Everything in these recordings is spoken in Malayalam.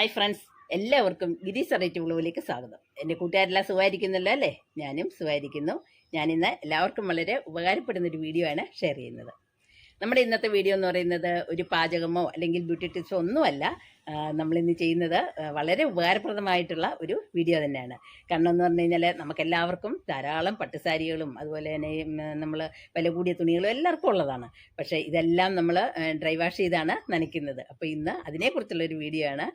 ഹായ് ഫ്രണ്ട്സ്, എല്ലാവർക്കും ഗിരീസ് വെറൈറ്റി വ്ളോഗിലേക്ക് സ്വാഗതം. എൻ്റെ കൂട്ടുകാരെല്ലാം സുഖമായിരിക്കുന്നല്ലോ അല്ലേ? ഞാനും സുഖമായിരിക്കുന്നു. ഞാനിന്ന് എല്ലാവർക്കും വളരെ ഉപകാരപ്പെടുന്ന ഒരു വീഡിയോ ആണ് ഷെയർ ചെയ്യുന്നത്. നമ്മുടെ ഇന്നത്തെ വീഡിയോ എന്ന് പറയുന്നത് ഒരു പാചകമോ അല്ലെങ്കിൽ ബ്യൂട്ടി ടിപ്സോ ഒന്നുമല്ല. നമ്മളിന്ന് ചെയ്യുന്നത് വളരെ ഉപകാരപ്രദമായിട്ടുള്ള ഒരു വീഡിയോ തന്നെയാണ്. കാരണം എന്ന് പറഞ്ഞു കഴിഞ്ഞാൽ നമുക്കെല്ലാവർക്കും ധാരാളം പട്ടുസാരികളും അതുപോലെ തന്നെ നമ്മൾ വില കൂടിയ തുണികളും എല്ലാവർക്കും ഉള്ളതാണ്. പക്ഷേ ഇതെല്ലാം നമ്മൾ ഡ്രൈ വാഷ് ചെയ്താണ് നനയ്ക്കുന്നത്. അപ്പോൾ ഇന്ന് അതിനെക്കുറിച്ചുള്ളൊരു വീഡിയോ ആണ്.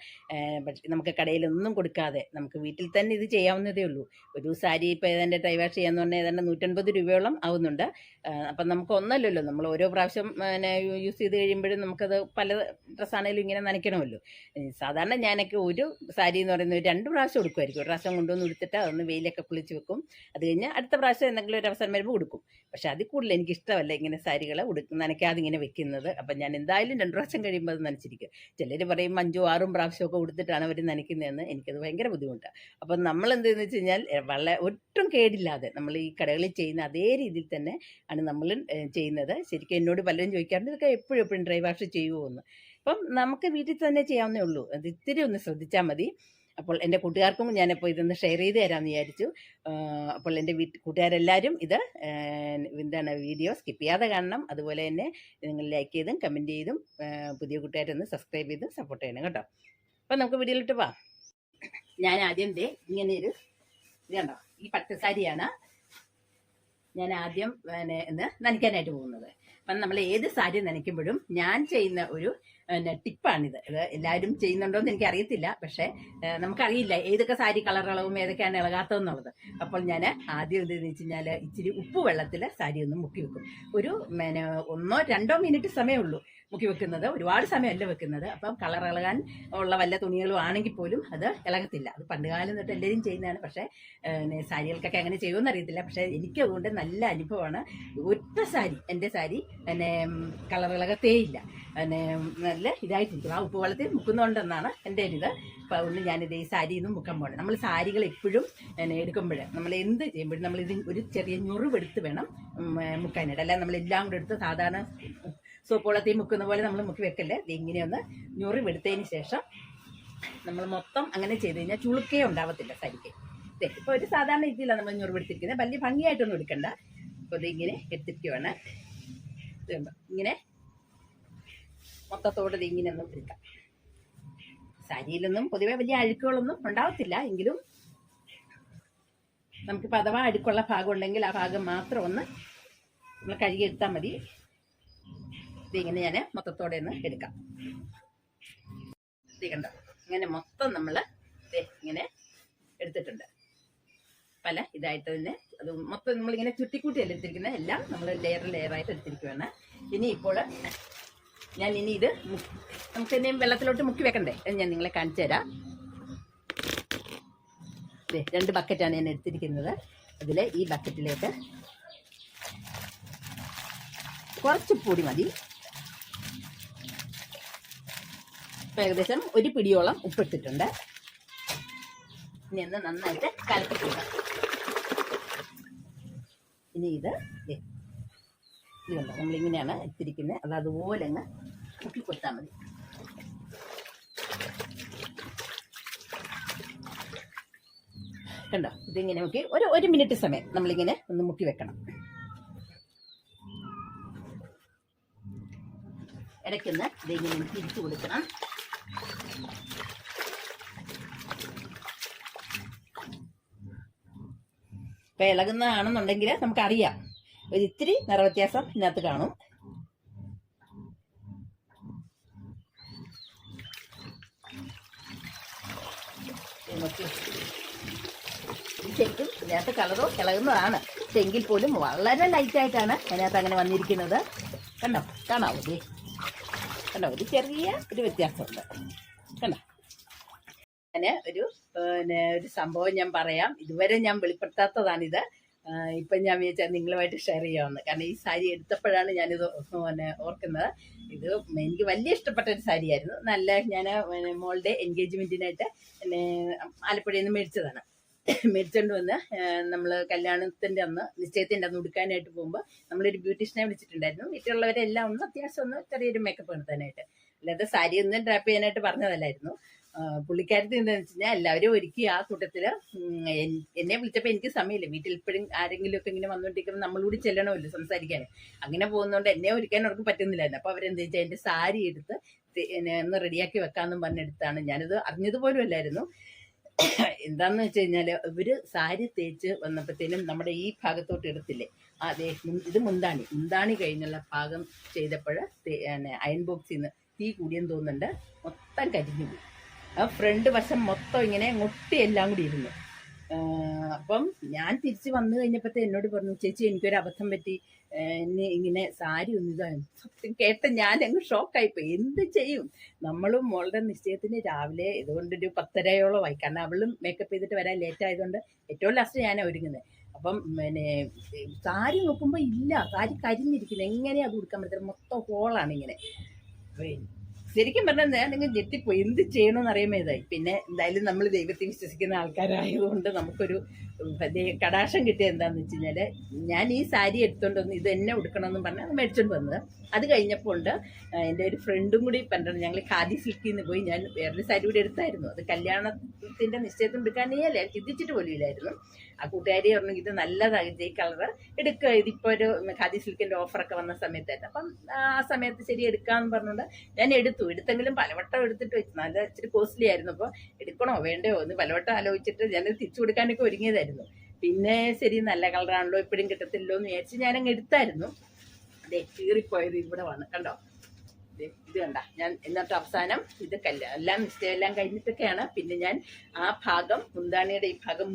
പക്ഷേ നമുക്ക് കടയിലൊന്നും കൊടുക്കാതെ നമുക്ക് വീട്ടിൽ തന്നെ ഇത് ചെയ്യാവുന്നതേ ഉള്ളൂ. ഒരു സാരി ഇപ്പോൾ ഏതാണ്ട് ഡ്രൈ വാഷ് ചെയ്യാന്ന് പറഞ്ഞാൽ ഏതാണ്ട് 150 രൂപയോളം ആവുന്നുണ്ട്. അപ്പം നമുക്ക് ഒന്നല്ലല്ലോ, നമ്മൾ ഓരോ പ്രാവശ്യം യൂസ് ചെയ്ത് കഴിയുമ്പോഴും നമുക്കത് പല ഡ്രസ്സാണേലും ഇങ്ങനെ നനയ്ക്കണമല്ലോ. സാധാരണ ഞാനൊക്കെ ഒരു സാരി എന്ന് പറയുന്നത് 2 പ്രാവശ്യം കൊടുക്കുമായിരിക്കും. ഒരു പ്രാവശ്യം കൊണ്ടുവന്ന് ഉടുത്തിട്ട് അതൊന്ന് വെയിലൊക്കെ കുളിച്ച് വെക്കും. അത് കഴിഞ്ഞ് അടുത്ത പ്രാവശ്യം എന്തെങ്കിലും ഒരു അവസരം വരുമ്പോൾ കൊടുക്കും. പക്ഷെ അതിൽ കൂടുതൽ എനിക്കിഷ്ടമല്ല ഇങ്ങനെ സാരികൾ നനയ്ക്കാതെ ഇങ്ങനെ വെക്കുന്നത്. അപ്പം ഞാൻ എന്തായാലും 2 പ്രാവശ്യം കഴിയുമ്പോൾ അത് നനച്ചിരിക്കും. ചിലർ പറയും 5ഉം 6ഉം പ്രാവശ്യമൊക്കെ കൊടുത്തിട്ടാണ് അവർ നനയ്ക്കുന്നതെന്ന്. എനിക്കത് ഭയങ്കര ബുദ്ധിമുട്ടാണ്. അപ്പം നമ്മൾ എന്തെന്ന് വെച്ച് കഴിഞ്ഞാൽ ഒട്ടും കേടില്ലാതെ നമ്മൾ ഈ കടകളിൽ ചെയ്യുന്ന അതേ രീതിയിൽ തന്നെ ആണ് നമ്മൾ ചെയ്യുന്നത്. ശരിക്കും എന്നോട് പലരും ചോദിക്കാറുണ്ട്, ഇതൊക്കെ എപ്പോഴും ഡ്രൈ വാഷ് ചെയ്യുമോ എന്ന്. അപ്പം നമുക്ക് വീട്ടിൽ തന്നെ ചെയ്യാവുന്നേ ഉള്ളൂ. അത് ഇത്തിരി ഒന്ന് ശ്രദ്ധിച്ചാൽ മതി. അപ്പോൾ എൻ്റെ കൂട്ടുകാർക്കും ഞാനിപ്പോൾ ഇതൊന്ന് ഷെയർ ചെയ്ത് തരാമെന്ന് വിചാരിച്ചു. അപ്പോൾ എൻ്റെ കൂട്ടുകാരെല്ലാവരും ഇത് വീഡിയോ സ്കിപ്പ് ചെയ്യാതെ കാണണം. അതുപോലെ തന്നെ നിങ്ങൾ ലൈക്ക് ചെയ്തും കമൻറ്റ് ചെയ്തും പുതിയ കൂട്ടുകാരൊന്ന് സബ്സ്ക്രൈബ് ചെയ്തും സപ്പോർട്ട് ചെയ്യണം കേട്ടോ. അപ്പം നമുക്ക് വീഡിയോയിലോട്ട് പോവാം. ഞാൻ ആദ്യം ഇങ്ങനെയൊരു ഇത് കണ്ടോ, ഈ പട്ടുസാരിയാണ് ഞാൻ ആദ്യം ഇന്ന് നനയ്ക്കാനായിട്ട് പോകുന്നത്. അപ്പം നമ്മൾ ഏത് സാരി നനയ്ക്കുമ്പോഴും ഞാൻ ചെയ്യുന്ന ഒരു ടിപ്പാണിത്. ഇത് എല്ലാവരും ചെയ്യുന്നുണ്ടോ എന്ന് എനിക്കറിയത്തില്ല. പക്ഷേ നമുക്കറിയില്ല ഏതൊക്കെ സാരി കളറുകളവും ഏതൊക്കെയാണ് ഇളകാത്തതെന്നുള്ളത്. അപ്പോൾ ഞാൻ ആദ്യം ഇതെന്ന് വെച്ച് കഴിഞ്ഞാൽ ഇച്ചിരി ഉപ്പ് വെള്ളത്തിൽ സാരി ഒന്ന് മുക്കി വെക്കും. ഒരു 1 or 2 മിനിറ്റ് സമയമുള്ളൂ മുക്കി വെക്കുന്നത്. ഒരുപാട് സമയമല്ല വെക്കുന്നത്. അപ്പം കളർ ഇളകാൻ ഉള്ള വല്ല തുണികളും ആണെങ്കിൽ പോലും അത് ഇളകത്തില്ല. അത് പണ്ട് കാലം തൊട്ട് എല്ലാവരും ചെയ്യുന്നതാണ്. പക്ഷേ സാരികൾക്കൊക്കെ അങ്ങനെ ചെയ്യുമെന്ന് അറിയത്തില്ല. പക്ഷേ എനിക്ക് അതുകൊണ്ട് നല്ല അനുഭവമാണ്. ഒറ്റ സാരി, എൻ്റെ സാരി കളർ ഇളകത്തേയില്ല, നല്ല ഇതായിട്ടിരിക്കും. ആ ഉപ്പ് വെള്ളത്തിൽ മുക്കുന്നതുകൊണ്ടെന്നാണ് എൻ്റെ ഒരിത്. അപ്പോൾ അതുകൊണ്ട് ഞാനിത് ഈ സാരിയൊന്നും മുക്കാൻ പോകണം. നമ്മൾ സാരികൾ എപ്പോഴും എടുക്കുമ്പോൾ നമ്മൾ എന്ത് ചെയ്യുമ്പോഴും നമ്മളിത് ഒരു ചെറിയ ഞുറിവെടുത്ത് വേണം മുക്കാനായിട്ട്. അല്ലാതെ നമ്മളെല്ലാം കൂടെ എടുത്ത് സാധാരണ സോപ്പ് വെള്ളത്തിൽ മുക്കുന്ന പോലെ നമ്മൾ മുക്കി വെക്കല്ലേ. ഇത് ഇങ്ങനെയൊന്ന് ഞുറിവെടുത്തതിന് ശേഷം നമ്മൾ മൊത്തം അങ്ങനെ ചെയ്ത് കഴിഞ്ഞാൽ ചുളുക്കേ ഉണ്ടാവത്തില്ല സാരിക്ക്. ഇപ്പോൾ ഒരു സാധാരണ രീതിയിലാണ് നമ്മൾ ഞുറിവെടുത്തിരിക്കുന്നത്. വലിയ ഭംഗിയായിട്ടൊന്നും എടുക്കണ്ട. അപ്പോൾ ഇത് ഇങ്ങനെ എടുത്തിരിക്കുവാണ്. ഇങ്ങനെ മൊത്തത്തോടെ ഇങ്ങനെ ഒന്നും എടുക്കാം. സാരിയിലൊന്നും പൊതുവെ വലിയ അഴുക്കുകളൊന്നും ഉണ്ടാവത്തില്ല. എങ്കിലും നമുക്കിപ്പോൾ അഥവാ അഴുക്കുള്ള ഭാഗം ഉണ്ടെങ്കിൽ ആ ഭാഗം മാത്രം ഒന്ന് നമ്മൾ കഴുകിയെടുത്താൽ മതി. ഇതിങ്ങനെ ഞാൻ മൊത്തത്തോടെ ഒന്ന് എടുക്കാം. ഇത് കണ്ടോ, ഇങ്ങനെ മൊത്തം നമ്മൾ ഇങ്ങനെ എടുത്തിട്ടുണ്ട്. പല ഇതായിട്ട് തന്നെ അത് മൊത്തം നമ്മളിങ്ങനെ ചുറ്റിക്കൂട്ടിയല്ല എടുത്തിരിക്കുന്നത്. എല്ലാം നമ്മൾ ലെയറായിട്ട് എടുത്തിരിക്കുകയാണ്. ഇനി ഇപ്പോൾ ഞാൻ ഇത് നമുക്ക് ഇനിയും വെള്ളത്തിലോട്ട് മുക്കി വെക്കണ്ടേ എന്ന് ഞാൻ നിങ്ങളെ കാണിച്ചു തരാം. 2 ബക്കറ്റാണ് ഞാൻ എടുത്തിരിക്കുന്നത്. അതിൽ ഈ ബക്കറ്റിലേക്ക് കുറച്ച് പൊടി മതി. ഇപ്പം ഏകദേശം 1 പിടിയോളം ഉപ്പിട്ടിട്ടുണ്ട്. ഇനി ഒന്ന് നന്നായിട്ട് കലക്കിക്കുക. ഇനി ഇത് കണ്ടോ, നമ്മളിങ്ങനെയാണ് എടുത്തിരിക്കുന്നത്. അത് അതുപോലെ അങ്ങ് മുക്കി കൊടുത്താൽ മതി. കണ്ടോ, ഇതിങ്ങനെ മുക്കി ഒരു മിനിറ്റ് സമയം നമ്മളിങ്ങനെ ഒന്ന് മുക്കി വെക്കണം. ഇടയ്ക്കൊന്ന് ഇതിങ്ങനെ തിരിച്ചു കൊടുക്കണം. ഇപ്പം ഇളകുന്നതാണെന്നുണ്ടെങ്കിൽ നമുക്കറിയാം ഒരിത്തിരി നിറവ്യത്യാസം ഇതിനകത്ത് കാണും. ശരിക്കും ഇതിനകത്ത് കളറോ ഇളകുന്നതാണ്. പക്ഷെ എങ്കിൽ പോലും വളരെ ലൈറ്റായിട്ടാണ് അതിനകത്ത് അങ്ങനെ വന്നിരിക്കുന്നത്. കാണാവൂ, കണ്ടോ, ഒരു ചെറിയ ഒരു വ്യത്യാസമുണ്ട്. കണ്ടോ, അങ്ങനെ ഒരു സംഭവം ഞാൻ പറയാം. ഇതുവരെ ഞാൻ വെളിപ്പെടുത്താത്തതാണിത്. ഇപ്പം ഞാൻ വിചാരിച്ചാൽ നിങ്ങളുമായിട്ട് ഷെയർ ചെയ്യാമെന്ന്. കാരണം ഈ സാരി എടുത്തപ്പോഴാണ് ഞാനിത് ഓർക്കുന്നത്. ഇത് എനിക്ക് വലിയ ഇഷ്ടപ്പെട്ട ഒരു സാരിയായിരുന്നു. ഞാൻ മോളുടെ എൻഗേജ്മെൻറ്റിനായിട്ട് ആലപ്പുഴയിൽ നിന്ന് മേടിച്ചതാണ്. മേടിച്ചുകൊണ്ട് വന്ന് നമ്മൾ കല്യാണത്തിൻ്റെ അന്ന്, നിശ്ചയത്തിൻ്റെ അന്ന് ഉടുക്കാനായിട്ട് പോകുമ്പോൾ നമ്മളൊരു ബ്യൂട്ടീഷ്യനെ വിളിച്ചിട്ടുണ്ടായിരുന്നു. വീട്ടിലുള്ളവരെല്ലാം ഒന്ന് അത്യാവശ്യം ഒന്ന് ചെറിയൊരു മേക്കപ്പ് നടത്താനായിട്ട്. അല്ലാതെ സാരി ഒന്നും ഡ്രാപ്പ് ചെയ്യാനായിട്ട് പറഞ്ഞതല്ലായിരുന്നു. പുള്ളിക്കാരത്തി എന്താണെന്ന് വെച്ച് കഴിഞ്ഞാൽ എല്ലാവരും ഒരുക്കി ആ കൂട്ടത്തില് എന്നെ വിളിച്ചപ്പോൾ എനിക്ക് സമയമില്ല. വീട്ടിൽ ഇപ്പോഴും ആരെങ്കിലും ഒക്കെ ഇങ്ങനെ വന്നുകൊണ്ടിരിക്കുമ്പോൾ നമ്മളൂടി ചെല്ലണമല്ലോ സംസാരിക്കാൻ. അങ്ങനെ പോകുന്നതുകൊണ്ട് എന്നെ ഒരുക്കാൻ അവർക്ക് പറ്റുന്നില്ലായിരുന്നു. അപ്പോൾ അവരെന്താ വെച്ചാൽ എൻ്റെ സാരി എടുത്ത് ഒന്ന് റെഡിയാക്കി വെക്കാമെന്നും പറഞ്ഞെടുത്താണ്. ഞാനത് അറിഞ്ഞതുപോലും അല്ലായിരുന്നു. എന്താന്ന് വെച്ച് കഴിഞ്ഞാൽ ഇവര് സാരി തേച്ച് വന്നപ്പോഴത്തേനും നമ്മുടെ ഈ ഭാഗത്തോട്ട് എടുത്തില്ലേ, അതെ ഇത് മുന്താണി കഴിഞ്ഞുള്ള ഭാഗം ചെയ്തപ്പോൾ അയൺ ബോക്സിൽ നിന്ന് തീ കൂടിയെന്ന് തോന്നുന്നുണ്ട്, മൊത്തം കരിഞ്ഞു പോയി. ആ ഫ്രണ്ട് വശം മൊത്തം ഇങ്ങനെ മുട്ടി എല്ലാം കൂടി ഇരുന്നു. അപ്പം ഞാൻ തിരിച്ച് വന്നു കഴിഞ്ഞപ്പോഴത്തെ എന്നോട് പറഞ്ഞു, ചേച്ചി എനിക്കൊരു അബദ്ധം പറ്റി, എന്നെ ഇങ്ങനെ സാരി ഒന്നിതാണ്. സത്യം കേട്ട ഞാൻ അങ്ങ് ഷോക്കായിപ്പോയി. എന്ത് ചെയ്യും? നമ്മളും മോളുടെ നിശ്ചയത്തിന് രാവിലെ ഇതുകൊണ്ടൊരു 10:30 കാരണം അവളും മേക്കപ്പ് ചെയ്തിട്ട് വരാൻ ലേറ്റ് ആയതുകൊണ്ട് ഏറ്റവും ലാസ്റ്റ് ഞാനാണ് ഒരുങ്ങുന്നത്. അപ്പം സാരി നോക്കുമ്പോൾ ഇല്ല, സാരി കരിഞ്ഞിരിക്കുന്നത്. എങ്ങനെയാ അത് കൊടുക്കാൻ പറ്റുന്നത്? മൊത്തം ഹോളാണ് ഇങ്ങനെ. ശരിക്കും പറഞ്ഞാൽ ഞാൻ നിങ്ങൾ ഞെട്ടിപ്പോയി. എന്ത് ചെയ്യണമെന്ന് അറിയാമേതായി. പിന്നെ എന്തായാലും നമ്മൾ ദൈവത്തെ വിശ്വസിക്കുന്ന ആൾക്കാരായതുകൊണ്ട് നമുക്കൊരു കടാക്ഷം കിട്ടിയ എന്താണെന്ന് വെച്ച് കഴിഞ്ഞാൽ, ഞാൻ ഈ സാരി എടുത്തോണ്ട് വന്ന് ഇത് എന്നെ ഉടുക്കണമെന്ന് പറഞ്ഞാൽ അത് മേടിച്ചോണ്ട് വന്നത്. അത് കഴിഞ്ഞപ്പോൾ ഉണ്ട് എൻ്റെ ഒരു ഫ്രണ്ടും കൂടി പറഞ്ഞിട്ടുണ്ട്, ഞങ്ങൾ ഖാദി സിൽക്കിൽ നിന്ന് പോയി ഞാൻ വേറൊരു സാരി കൂടി എടുത്തായിരുന്നു. അത് കല്യാണത്തിൻ്റെ നിശ്ചയത്തിന് എടുക്കാനേ അല്ല, ചിന്തിച്ചിട്ട് പോലും ഇല്ലായിരുന്നു. ആ കൂട്ടുകാരി പറഞ്ഞു ഇത് നല്ലതാണ്, ഈ കളറ് എടുക്കുക, ഇതിപ്പോൾ ഒരു ഖാദി സിൽക്കിൻ്റെ ഓഫറൊക്കെ വന്ന സമയത്തായിരുന്നു. അപ്പം ആ സമയത്ത് ശരി എടുക്കാമെന്ന് പറഞ്ഞുകൊണ്ട് ഞാൻ എടുത്തെങ്കിലും പലവട്ടം എടുത്തിട്ട് വെച്ചു. നല്ല ഇച്ചിരി കോസ്റ്റ്ലി ആയിരുന്നു. അപ്പോൾ എടുക്കണോ വേണ്ടയോ എന്ന് പലവട്ടം ആലോചിച്ചിട്ട് ഞാനത് തിരിച്ചു കൊടുക്കാനൊക്കെ ഒരുങ്ങിയതായിരുന്നു. പിന്നെ ശരി നല്ല കളറാണല്ലോ, എപ്പോഴും കിട്ടത്തില്ലോ എന്ന് വിചാരിച്ച് ഞാനങ്ങ് എടുത്തായിരുന്നു. അതെ കീറിപ്പോയത് ഇവിടെ വന്ന് കണ്ടോ, ഇത് കണ്ട ഞാൻ. എന്നിട്ട് അവസാനം ഇത് എല്ലാം നിശ്ചയം എല്ലാം കഴിഞ്ഞിട്ടൊക്കെയാണ് പിന്നെ ഞാൻ ആ ഭാഗം മുന്താണിയുടെ ഈ ഭാഗം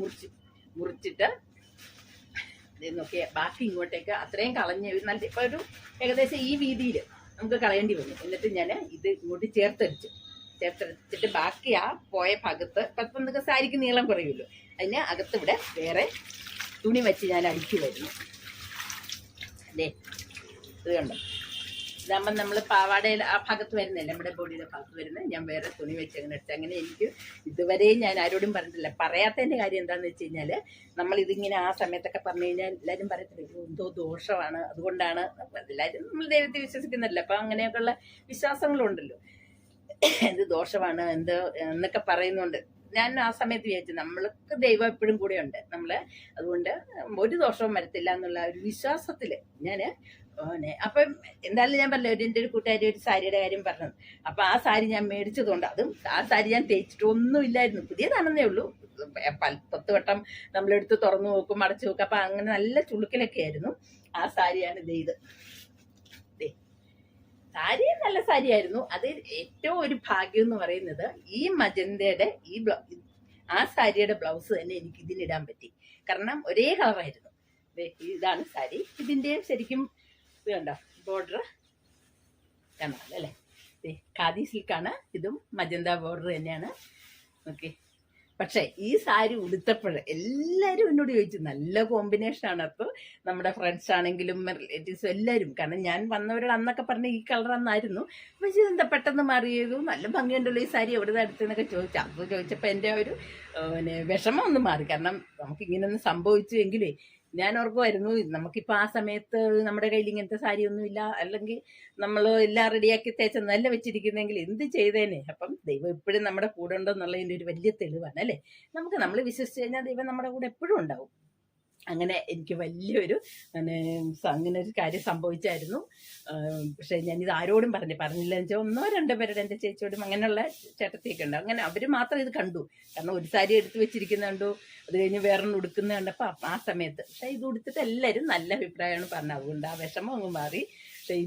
മുറിച്ചിട്ട് നോക്കിയ ബാക്കി ഇങ്ങോട്ടേക്ക് അത്രയും കളഞ്ഞ് നല്ല ഇപ്പൊ ഒരു ഏകദേശം ഈ വീതിയിൽ നമുക്ക് കളയേണ്ടി വന്നു. എന്നിട്ട് ഞാൻ ഇത് ഇങ്ങോട്ട് ചേർത്തെടുത്തിട്ട് ബാക്കി ആ പോയ ഭാഗത്ത് ഇപ്പം നമുക്ക് സാരിക്ക് നീളം കുറയുമല്ലോ, അതിന് അകത്ത് ഇവിടെ വേറെ തുണി വെച്ച് ഞാൻ അടിക്കുമായിരുന്നു. അല്ലേ ഇത് കണ്ടോ, ഇതാകുമ്പോൾ നമ്മൾ പാവാടയിൽ ആ ഭാഗത്ത് വരുന്നില്ല, നമ്മുടെ ബോഡിയുടെ ഭാഗത്ത് വരുന്നത് ഞാൻ വേറെ തുണി വെച്ച് അങ്ങനെ എടുത്ത്. അങ്ങനെ എനിക്ക് ഇതുവരെയും ഞാൻ ആരോടും പറഞ്ഞിട്ടില്ല. പറയാത്തതിൻ്റെ കാര്യം എന്താണെന്ന് വെച്ച് കഴിഞ്ഞാൽ, നമ്മളിതിങ്ങനെ ആ സമയത്തൊക്കെ പറഞ്ഞു കഴിഞ്ഞാൽ എല്ലാവരും പറയത്തില്ല എന്തോ ദോഷമാണ്, അതുകൊണ്ടാണ്. എല്ലാവരും നമ്മൾ ദൈവത്തെ വിശ്വസിക്കുന്നില്ല, അപ്പം അങ്ങനെയൊക്കെയുള്ള വിശ്വാസങ്ങളുണ്ടല്ലോ. എന്ത് ദോഷമാണ് എന്ത് എന്നൊക്കെ പറയുന്നുണ്ട്. ഞാൻ ആ സമയത്ത് വിചാരിച്ചു നമ്മൾക്ക് ദൈവം എപ്പോഴും കൂടെ ഉണ്ട്, നമ്മൾ അതുകൊണ്ട് ഒരു ദോഷവും വരത്തില്ല എന്നുള്ള ഒരു വിശ്വാസത്തിൽ ഞാൻ അപ്പം എന്തായാലും ഞാൻ പറഞ്ഞില്ല, എൻ്റെ ഒരു കൂട്ടുകാരി ഒരു സാരിയുടെ കാര്യം പറഞ്ഞത്. അപ്പം ആ സാരി ഞാൻ മേടിച്ചതുകൊണ്ട് അതും ആ സാരി ഞാൻ തേച്ചിട്ടൊന്നും ഇല്ലായിരുന്നു, പുതിയതാണെന്നേ ഉള്ളൂ. 10 വട്ടം നമ്മളെടുത്ത് തുറന്നു നോക്കും അടച്ചു നോക്കും. അപ്പം അങ്ങനെ നല്ല ചുളുക്കലൊക്കെ ആയിരുന്നു. ആ സാരിയാണ് ഇത്. സാരി നല്ല സാരിയായിരുന്നു. അത് ഏറ്റവും ഒരു ഭാഗ്യം എന്ന് പറയുന്നത് ഈ മജന്തയുടെ ആ സാരിയുടെ ബ്ലൗസ് തന്നെ എനിക്ക് ഇതിനിടാൻ പറ്റി. കാരണം ഒരേ കളറായിരുന്നു. ഇതാണ് സാരി. ഇതിൻ്റെ ശരിക്കും ഇത് കണ്ടോ ബോർഡർ കാണാം അല്ലേ, ഖാദി സിൽക്കാണ്. ഇതും മജന്ത ബോർഡർ തന്നെയാണ്. ഓക്കെ, പക്ഷേ ഈ സാരി ഉടുത്തപ്പോൾ എല്ലാവരും എന്നോട് ചോദിച്ചു നല്ല കോമ്പിനേഷനാണ്. അപ്പോൾ നമ്മുടെ ഫ്രണ്ട്സ് ആണെങ്കിലും റിലേറ്റീവ്സും എല്ലാവരും, കാരണം ഞാൻ വന്നവരോട് അന്നൊക്കെ പറഞ്ഞ ഈ കളർ അന്നായിരുന്നു. പക്ഷേ എന്താ പെട്ടെന്ന് മാറിയതു, നല്ല ഭംഗിയുണ്ടല്ലോ ഈ സാരി എവിടെ നിന്ന് അടുത്തെന്നൊക്കെ ചോദിച്ചു. അപ്പോൾ ചോദിച്ചപ്പോൾ എൻ്റെ ഒരു വിഷമം ഒന്ന് മാറി. കാരണം നമുക്കിങ്ങനെയൊന്നും സംഭവിച്ചു എങ്കിലേ ഞാൻ ഓർക്കുമായിരുന്നു നമുക്കിപ്പോൾ ആ സമയത്ത് നമ്മുടെ കയ്യിൽ ഇങ്ങനത്തെ സാരി ഒന്നുമില്ല, അല്ലെങ്കിൽ നമ്മൾ എല്ലാം റെഡിയാക്കി തേച്ച നല്ല വെച്ചിരിക്കുന്നെങ്കിൽ എന്ത് ചെയ്തേനെ. അപ്പം ദൈവം എപ്പോഴും നമ്മുടെ കൂടെ ഉണ്ടെന്നുള്ളതിൻ്റെ ഒരു വലിയ തെളിവാണ് അല്ലേ. നമ്മൾ വിശ്വസിച്ച് കഴിഞ്ഞാൽ ദൈവം നമ്മുടെ കൂടെ എപ്പോഴും ഉണ്ടാവും. അങ്ങനെ എനിക്ക് വലിയൊരു അങ്ങനെ ഒരു കാര്യം സംഭവിച്ചായിരുന്നു. പക്ഷേ ഞാനിത് ആരോടും പറഞ്ഞില്ല എന്ന് വെച്ചാൽ 1-2 പേരുടെ എൻ്റെ ചേച്ചിയോടും അങ്ങനെയുള്ള ചേട്ടത്തിയൊക്കെ ഉണ്ട്. അങ്ങനെ അവർ മാത്രം ഇത് കണ്ടു. കാരണം ഒരു സാരി എടുത്ത് വെച്ചിരിക്കുന്ന കണ്ടു, അത് കഴിഞ്ഞ് വേറൊന്നും ഉടുക്കുന്ന കണ്ടപ്പോൾ ആ സമയത്ത്. പക്ഷേ ഇത് ഉടുത്തിട്ട് എല്ലാവരും നല്ല അഭിപ്രായമാണ് പറഞ്ഞത്. അതുകൊണ്ട് ആ വിഷമം അങ്ങ് മാറി. പക്ഷേ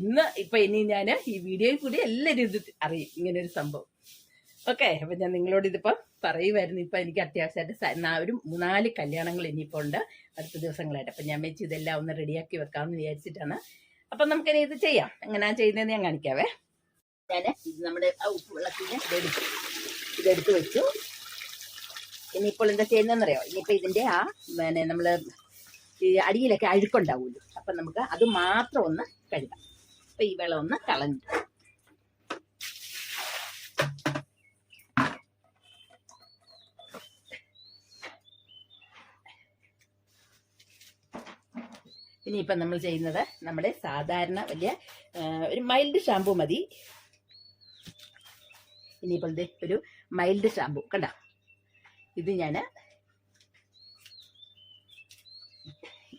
ഇനി ഞാൻ ഈ വീഡിയോയിൽ കൂടി എല്ലാവരും ഇത് അറിയും ഇങ്ങനൊരു സംഭവം. ഓക്കെ, അപ്പം ഞാൻ നിങ്ങളോട് ഇതിപ്പോൾ പറയുമായിരുന്നു. ഇപ്പം എനിക്ക് അത്യാവശ്യമായിട്ട് ഒരു 3-4 കല്യാണങ്ങൾ ഇനിയിപ്പോൾ ഉണ്ട് അടുത്ത ദിവസങ്ങളായിട്ട്. അപ്പം ഞാൻ വെച്ച് ഇതെല്ലാം ഒന്ന് റെഡിയാക്കി വെക്കാമെന്ന് വിചാരിച്ചിട്ടാണ്. അപ്പം നമുക്കിനി ഇത് ചെയ്യാം. എങ്ങനെയാണ് ചെയ്യുന്നതെന്ന് ഞാൻ കാണിക്കാവേ. ഞാൻ ഇത് നമ്മുടെ ഉപ്പ് വെള്ളത്തിന് ഇതെടുത്ത് വെച്ചു. ഇനിയിപ്പോൾ എന്താ ചെയ്യുന്നതെന്നറിയോ, ഇനിയിപ്പോൾ ഇതിൻ്റെ നമ്മൾ ഈ അടിയിലൊക്കെ അഴുക്കുണ്ടാവുമല്ലോ, അപ്പം നമുക്ക് അത് മാത്രം ഒന്ന് കഴുകാം. അപ്പം ഈ വെള്ളം ഒന്ന് കളഞ്ഞിട്ട് ഇനിയിപ്പം നമ്മൾ ചെയ്യുന്നത് നമ്മുടെ സാധാരണ വലിയ ഒരു മൈൽഡ് ഷാമ്പു മതി. ഇനിയിപ്പോൾ ഒരു മൈൽഡ് ഷാമ്പു കണ്ട. ഇത് ഞാൻ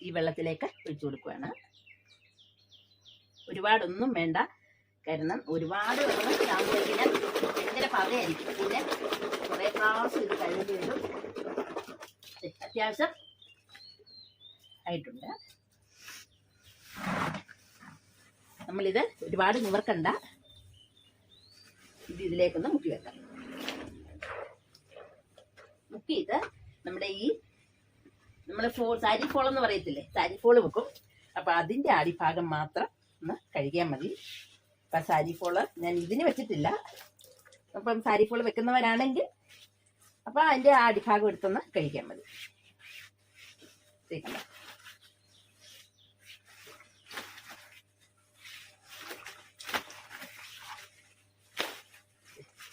ഈ വെള്ളത്തിലേക്ക് ഒഴിച്ചു കൊടുക്കുകയാണ്. ഒരുപാടൊന്നും വേണ്ട, കാരണം ഒരുപാട് വെള്ളം ഷാമ്പു കഴിഞ്ഞാൽ ഭയങ്കര പതയായിരിക്കും. പിന്നെ കുറേ പ്രാവശ്യം ഇത് കഴുകി വരും. അത്യാവശ്യം ആയിട്ടുണ്ട്. നമ്മളിത് ഒരുപാട് നിവർക്കണ്ട, ഇത് ഇതിലേക്കൊന്ന് മുക്കി വെക്കാം. മുക്കിയിട്ട് നമ്മുടെ ഈ നമ്മൾ സാരി ഫോൾ എന്ന് പറയത്തില്ലേ, സാരി ഫോൾ വെക്കും. അപ്പം അതിൻ്റെ അടിഭാഗം മാത്രം ഒന്ന് കഴുകിയാൽ മതി. അപ്പം സാരി ഫോള് ഞാൻ ഇതിന് വെച്ചിട്ടില്ല. അപ്പം സാരി ഫോള് വെക്കുന്നവരാണെങ്കിൽ അപ്പം അതിൻ്റെ അടിഭാഗം എടുത്തൊന്ന് കഴിക്കാൻ മതി. തേക്കണ്ട.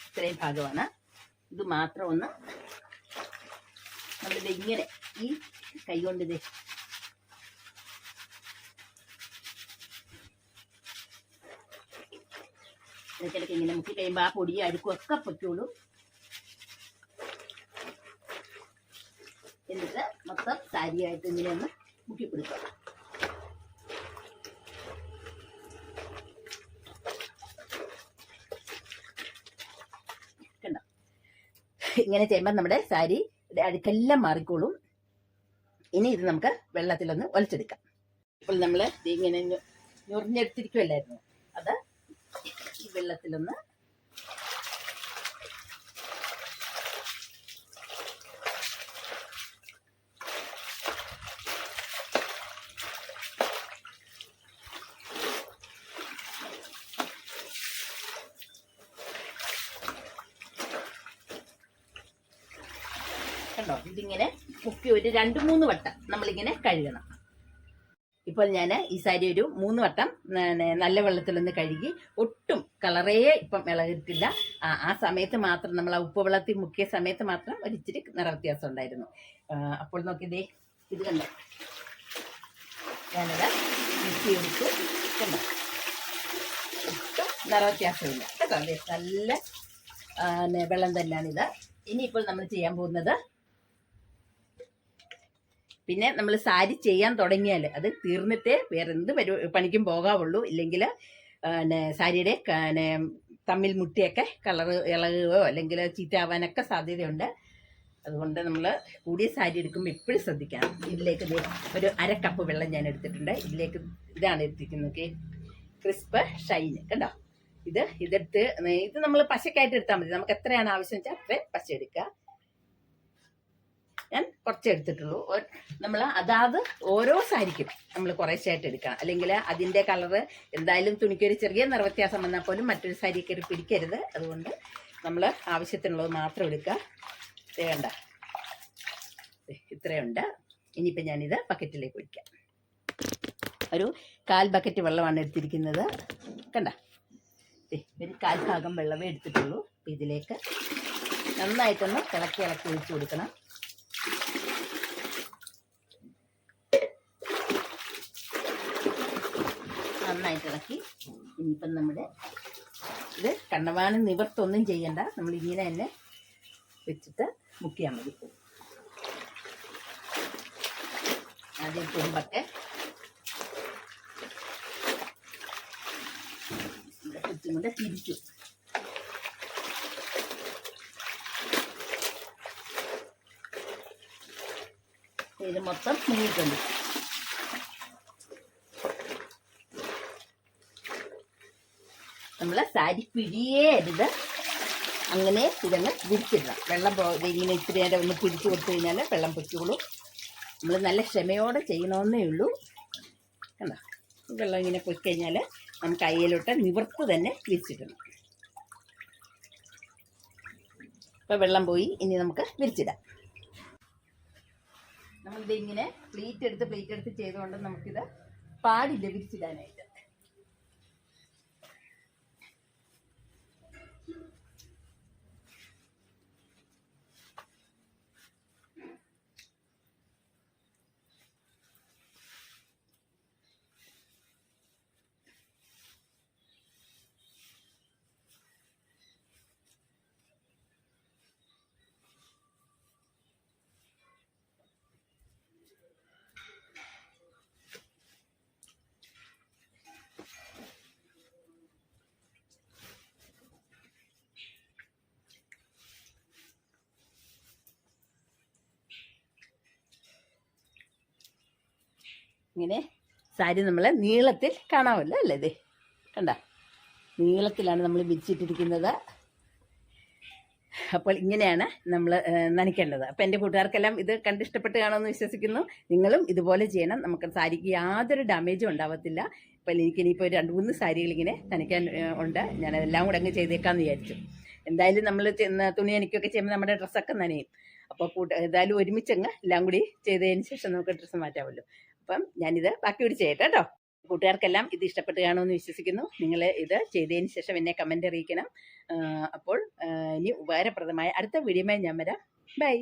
ഇത്രയും ഭാഗമാണ്. ഇത് മാത്രം ഒന്ന് നമ്മളിത് ഇങ്ങനെ ഈ കൈ കൊണ്ട് ഇത് ഇടയ്ക്കിടയ്ക്ക് ഇങ്ങനെ മുക്കി കഴിയുമ്പോൾ ആ പൊടി അടുക്കൊക്കെ പൊയ്ക്കോളൂ. എന്നിട്ട് മൊത്തം സാരിയായിട്ട് ഇങ്ങനെ ഒന്ന് മുക്കി കൊടുക്കുക. കണ്ടോ, ഇങ്ങനെ ചെയ്യുമ്പോൾ നമ്മുടെ സാരി അടുക്കെല്ലാം മാറിക്കോളും. ഇനി ഇത് നമുക്ക് വെള്ളത്തിലൊന്ന് ഒലിച്ചെടുക്കാം. ഇപ്പോൾ നമ്മൾ ഇങ്ങനെ ഞൊറിഞ്ഞെടുത്തിരിക്കുമല്ലായിരുന്നു, അത് ഈ വെള്ളത്തിലൊന്ന് കണ്ടോ. ഇതിങ്ങനെ മുക്കി ഒരു 2-3 വട്ടം നമ്മളിങ്ങനെ കഴുകണം. ഇപ്പോൾ ഞാൻ ഈ സാരി ഒരു 3 വട്ടം നല്ല വെള്ളത്തിലൊന്ന് കഴുകി. ഒട്ടും കളറേ ഇപ്പം ഇളകിയിട്ടില്ല. ആ സമയത്ത് മാത്രം നമ്മൾ ആ ഉപ്പ് വെള്ളത്തിൽ മുക്കിയ സമയത്ത് മാത്രം ഒരിച്ചിരി നിറവ്യത്യാസം ഉണ്ടായിരുന്നു. അപ്പോൾ നോക്കിയതേ, ഇത് കണ്ടോ, ഞാനത് മിക്സി എടുത്തു. കണ്ടോ, ഒട്ടും നിറവ്യത്യാസമില്ല കേട്ടോ. അതെ, നല്ല വെള്ളം തന്നെയാണിത്. ഇനിയിപ്പോൾ നമ്മൾ ചെയ്യാൻ പോകുന്നത്, പിന്നെ നമ്മൾ സാരി ചെയ്യാൻ തുടങ്ങിയാൽ അത് തീർന്നിട്ടേ വേറെ എന്ത് പണിക്കും പോകാവുള്ളൂ. ഇല്ലെങ്കിൽ സാരിയുടെ തമ്മിൽ മുട്ടിയൊക്കെ കളറ് ഇളകുകയോ അല്ലെങ്കിൽ ചീത്തയാവാനൊക്കെ സാധ്യതയുണ്ട്. അതുകൊണ്ട് നമ്മൾ കൂടിയ സാരി എടുക്കുമ്പോൾ എപ്പോഴും ശ്രദ്ധിക്കണം. ഇതിലേക്ക് ഒരു 1/2 കപ്പ് വെള്ളം ഞാൻ എടുത്തിട്ടുണ്ട്. ഇതിലേക്ക് ഇതാണ് എടുത്തിരിക്കുന്നത്, ക്രിസ്പ് ഷൈൻ കണ്ടോ. ഇതെടുത്ത് ഇത് നമ്മൾ പശക്കായിട്ട് എടുത്താൽ മതി. നമുക്ക് എത്രയാണ് ആവശ്യം വെച്ചാൽ അത്രയും പശ എടുക്കുക. ഞാൻ കുറച്ച് എടുത്തിട്ടുള്ളൂ. നമ്മൾ അതാത് ഓരോ സാരിക്കും നമ്മൾ കുറേശ്ശായിട്ട് എടുക്കണം. അല്ലെങ്കിൽ അതിൻ്റെ കളറ് എന്തായാലും തുണിക്കൊരു ചെറിയ നിറവ്യത്യാസം വന്നാൽ പോലും മറ്റൊരു സാരിക്ക് ഒരു പിടിക്കരുത്. അതുകൊണ്ട് നമ്മൾ ആവശ്യത്തിനുള്ളത് മാത്രം എടുക്കുക. വേണ്ട, ഇത്രയുണ്ട്. ഇനിയിപ്പോൾ ഞാനിത് ബക്കറ്റിലേക്ക് ഒഴിക്കാം. ഒരു 1/4 ബക്കറ്റ് വെള്ളമാണ് എടുത്തിരിക്കുന്നത്. കണ്ട, ഒരു 1/4 ഭാഗം വെള്ളമേ എടുത്തിട്ടുള്ളൂ. ഇതിലേക്ക് നന്നായിട്ടൊന്ന് ഇളക്കി ഒഴിച്ചു കൊടുക്കണം. നന്നായിട്ട് ഇളക്കി. ഇനിയിപ്പം നമ്മുടെ ഇത് കണ്ണവാനും നിവർത്തൊന്നും ചെയ്യണ്ട, നമ്മൾ ഇങ്ങനെ തന്നെ വെച്ചിട്ട് മുക്കിയാൽ മതി. ആദ്യം തുമ്പൊക്കെ കുച്ചും കൊണ്ട് തിരിച്ചു. ഇത് മൊത്തം മുങ്ങിയിട്ടുണ്ട്. നമ്മൾ സാരി പിഴിയരുത്, അങ്ങനെ ഇതങ്ങ് വിരിച്ചിടണം. വെള്ളം ഇങ്ങനെ ഇത്തിരി നേരം ഒന്ന് പിടിച്ചു കൊടുത്തു കഴിഞ്ഞാൽ വെള്ളം പൊയ്ക്കോളും. നമ്മൾ നല്ല ക്ഷമയോടെ ചെയ്യണമെന്നേ ഉള്ളൂ. കണ്ടോ, വെള്ളം ഇങ്ങനെ പൊയ്ക്കഴിഞ്ഞാൽ നമുക്ക് കയ്യിലോട്ട് നിവർത്ത് തന്നെ വിരിച്ചിടണം. ഇപ്പോൾ വെള്ളം പോയി, ഇനി നമുക്ക് വിരിച്ചിടാം. നമ്മളിത് ഇങ്ങനെ പ്ലേറ്റ് എടുത്ത് ചെയ്തുകൊണ്ട് നമുക്കിത് പാടില്ല വിരിച്ചിടാനായിട്ട്. ഇങ്ങനെ സാരി നമ്മൾ നീളത്തിൽ കാണാമല്ലോ അല്ലേ? ഇത് കണ്ട നീളത്തിലാണ് നമ്മൾ വിരിച്ചിട്ടിരിക്കുന്നത്. അപ്പോൾ ഇങ്ങനെയാണ് നമ്മൾ നനയ്ക്കേണ്ടത്. അപ്പോൾ എൻ്റെ കൂട്ടുകാർക്കെല്ലാം ഇത് കണ്ടിഷ്ടപ്പെട്ട് കാണുമെന്ന് വിശ്വസിക്കുന്നു. നിങ്ങളും ഇതുപോലെ ചെയ്യണം. നമുക്ക് സാരിക്ക് യാതൊരു ഡാമേജും ഉണ്ടാവത്തില്ല. അപ്പോൾ എനിക്കിനിയിപ്പോൾ 2-3 സാരികൾ ഇങ്ങനെ നനയ്ക്കാൻ ഉണ്ട്. ഞാനതെല്ലാം കൂടെ അങ്ങ് ചെയ്തേക്കാമെന്ന് വിചാരിച്ചു. എന്തായാലും നമ്മൾ തുണി എനിക്കൊക്കെ ചെയ്യുമ്പോൾ നമ്മുടെ ഡ്രസ്സൊക്കെ നനയും. അപ്പോൾ ഏതായാലും ഒരുമിച്ചങ്ങ് എല്ലാം കൂടി ചെയ്തതിന് ശേഷം നമുക്ക് ഡ്രസ്സ് മാറ്റാമല്ലോ. അപ്പം ഞാനിത് ബാക്കി കൂടി ചെയ്യട്ടെ കേട്ടോ. കൂട്ടുകാർക്കെല്ലാം ഇത് ഇഷ്ടപ്പെട്ട് കാണുമെന്ന് വിശ്വസിക്കുന്നു. നിങ്ങൾ ഇത് ചെയ്തതിന് ശേഷം എന്നെ കമൻ്റ് അറിയിക്കണം. അപ്പോൾ ഇനി ഉപകാരപ്രദമായ അടുത്ത വീഡിയോയുമായി ഞാൻ വരാം. ബൈ.